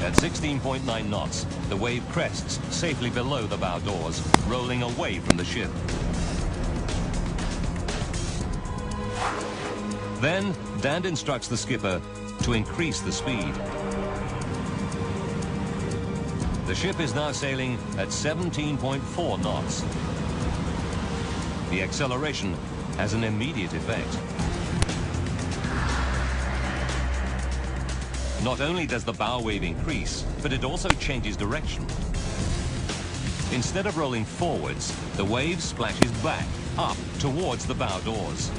At 16.9 knots, the wave crests safely below the bow doors, rolling away from the ship. Then, Dan instructs the skipper to increase the speed. The ship is now sailing at 17.4 knots. The acceleration has an immediate effect. Not only does the bow wave increase, but it also changes direction. Instead of rolling forwards, the wave splashes back, up, towards the bow doors.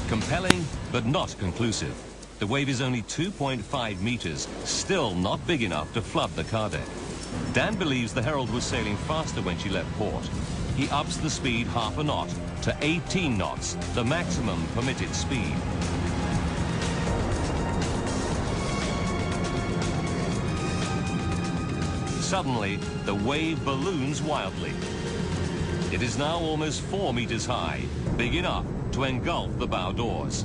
Compelling, but not conclusive. The wave is only 2.5 meters, still not big enough to flood the car deck. Dan believes the Herald was sailing faster when she left port. He ups the speed half a knot to 18 knots, the maximum permitted speed. Suddenly, the wave balloons wildly. It is now almost 4 meters high, big enough to engulf the bow doors.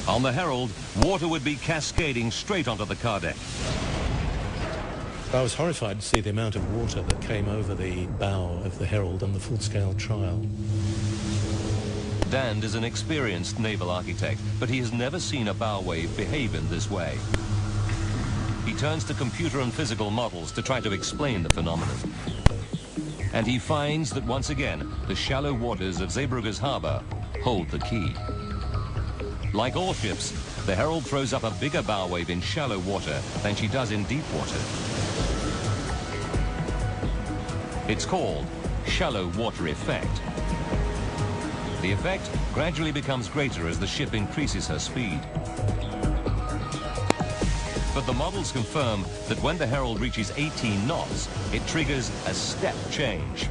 On the Herald, water would be cascading straight onto the car deck. I was horrified to see the amount of water that came over the bow of the Herald on the full-scale trial. Dan is an experienced naval architect, but he has never seen a bow wave behave in this way. He turns to computer and physical models to try to explain the phenomenon. And he finds that once again, the shallow waters of Zeebrugge's harbor hold the key. Like all ships, the Herald throws up a bigger bow wave in shallow water than she does in deep water. It's called shallow water effect. The effect gradually becomes greater as the ship increases her speed. But the models confirm that when the Herald reaches 18 knots, it triggers a step change.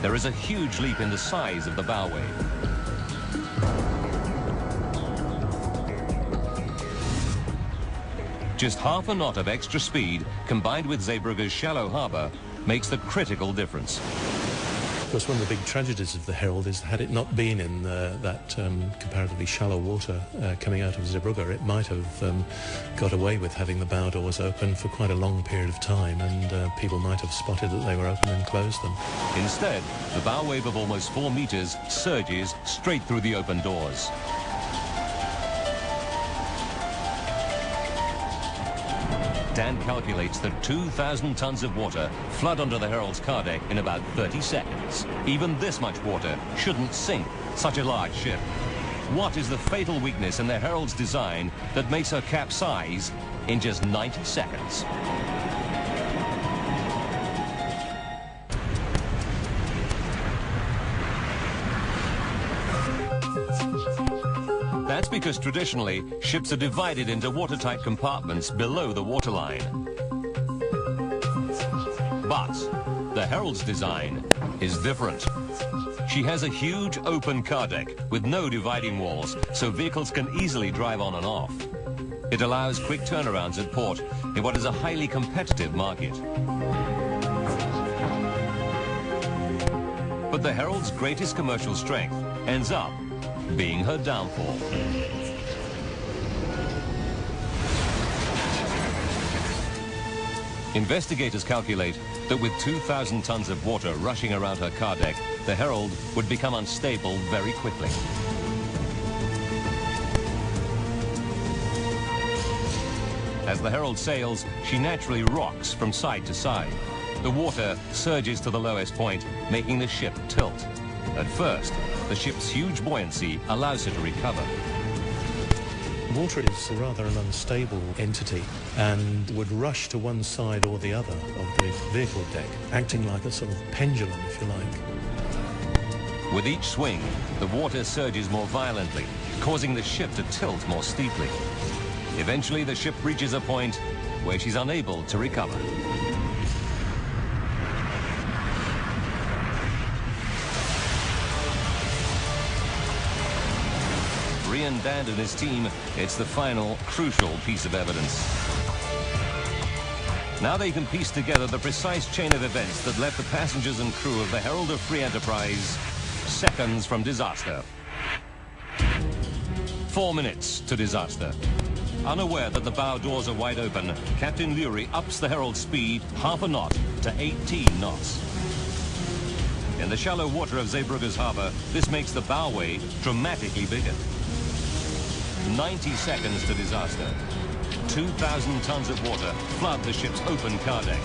There is a huge leap in the size of the bow wave. Just half a knot of extra speed, combined with Zeebrugge's shallow harbor, makes the critical difference. Of course, one of the big tragedies of the Herald is had it not been in that comparatively shallow water coming out of Zeebrugge, it might have got away with having the bow doors open for quite a long period of time, and people might have spotted that they were open and closed them. Instead, the bow wave of almost 4 meters surges straight through the open doors. Dan calculates that 2,000 tons of water flood onto the Herald's car deck in about 30 seconds. Even this much water shouldn't sink such a large ship. What is the fatal weakness in the Herald's design that makes her capsize in just 90 seconds? That's because traditionally, ships are divided into watertight compartments below the waterline. But the Herald's design is different. She has a huge open car deck with no dividing walls, so vehicles can easily drive on and off. It allows quick turnarounds at port in what is a highly competitive market. But the Herald's greatest commercial strength ends up being her downfall. Investigators calculate that with 2,000 tons of water rushing around her car deck, the Herald would become unstable very quickly. As the Herald sails, she naturally rocks from side to side. The water surges to the lowest point, making the ship tilt. At first, the ship's huge buoyancy allows her to recover. Water is rather an unstable entity and would rush to one side or the other of the vehicle deck, acting like a sort of pendulum, if you like. With each swing, the water surges more violently, causing the ship to tilt more steeply. Eventually, the ship reaches a point where she's unable to recover. And Dan and his team, it's the final crucial piece of evidence. Now they can piece together the precise chain of events that left the passengers and crew of the Herald of Free Enterprise seconds from disaster. 4 minutes to disaster. Unaware that the bow doors are wide open, Captain Lurie ups the Herald's speed half a knot to 18 knots. In the shallow water of Zeebrugge's harbour, this makes the bowway dramatically bigger. 90 seconds to disaster. 2,000 tons of water flood the ship's open car deck.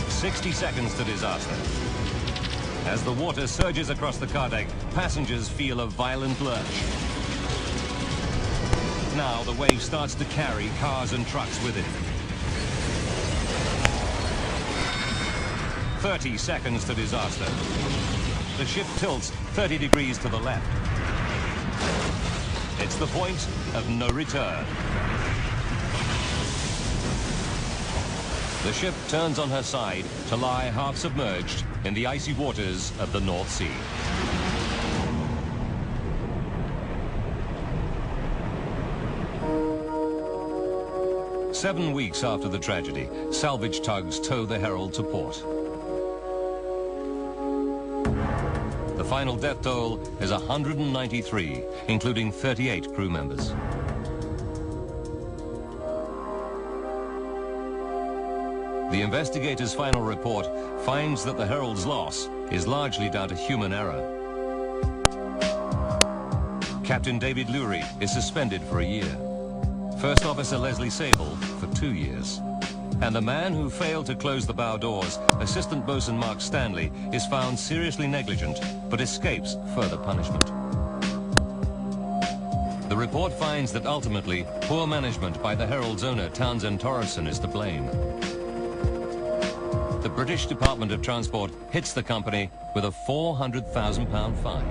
60 seconds to disaster. As the water surges across the car deck, passengers feel a violent lurch. Now the wave starts to carry cars and trucks with it. 30 seconds to disaster. The ship tilts 30 degrees to the left. It's the point of no return. The ship turns on her side to lie half submerged in the icy waters of the North Sea. Seven weeks after the tragedy, salvage tugs tow the Herald to port. The final death toll is 193, including 38 crew members. The investigators' final report finds that the Herald's loss is largely down to human error. Captain David Lurie is suspended for a year. First Officer Leslie Sable for 2 years. And the man who failed to close the bow doors, Assistant Boatswain Mark Stanley, is found seriously negligent, but escapes further punishment. The report finds that ultimately, poor management by the Herald's owner, Townsend Torreson, is to blame. The British Department of Transport hits the company with a £400,000 fine.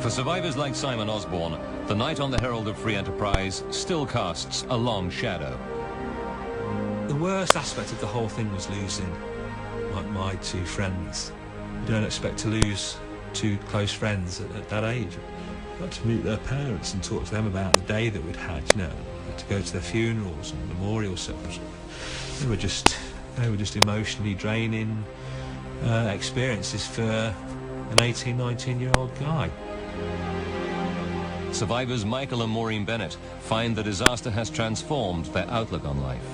For survivors like Simon Osborne, the night on the Herald of Free Enterprise still casts a long shadow. The worst aspect of the whole thing was losing my two friends. You don't expect to lose two close friends at that age. I got to meet their parents and talk to them about the day that we'd had, you know, to go to their funerals and memorial services. They were just emotionally draining experiences for an 18, 19-year-old guy. Survivors Michael and Maureen Bennett find the disaster has transformed their outlook on life.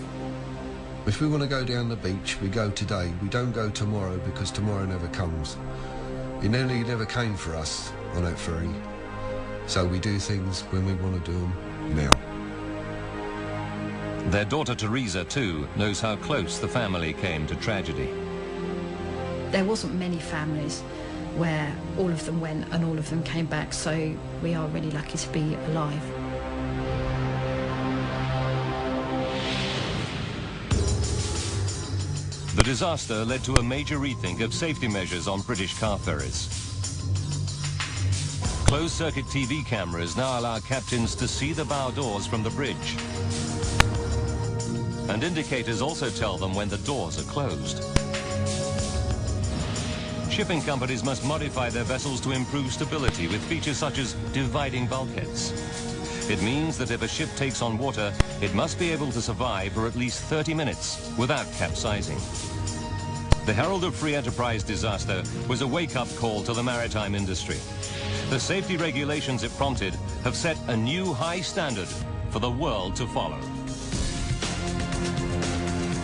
If we want to go down the beach, we go today. We don't go tomorrow because tomorrow never comes. It never came for us on that ferry. So we do things when we want to do them now. Their daughter Teresa, too, knows how close the family came to tragedy. There wasn't many families where all of them went and all of them came back, so we are really lucky to be alive. The disaster led to a major rethink of safety measures on British car ferries. Closed-circuit TV cameras now allow captains to see the bow doors from the bridge. And indicators also tell them when the doors are closed. Shipping companies must modify their vessels to improve stability with features such as dividing bulkheads. It means that if a ship takes on water, it must be able to survive for at least 30 minutes without capsizing. The Herald of Free Enterprise disaster was a wake-up call to the maritime industry. The safety regulations it prompted have set a new high standard for the world to follow.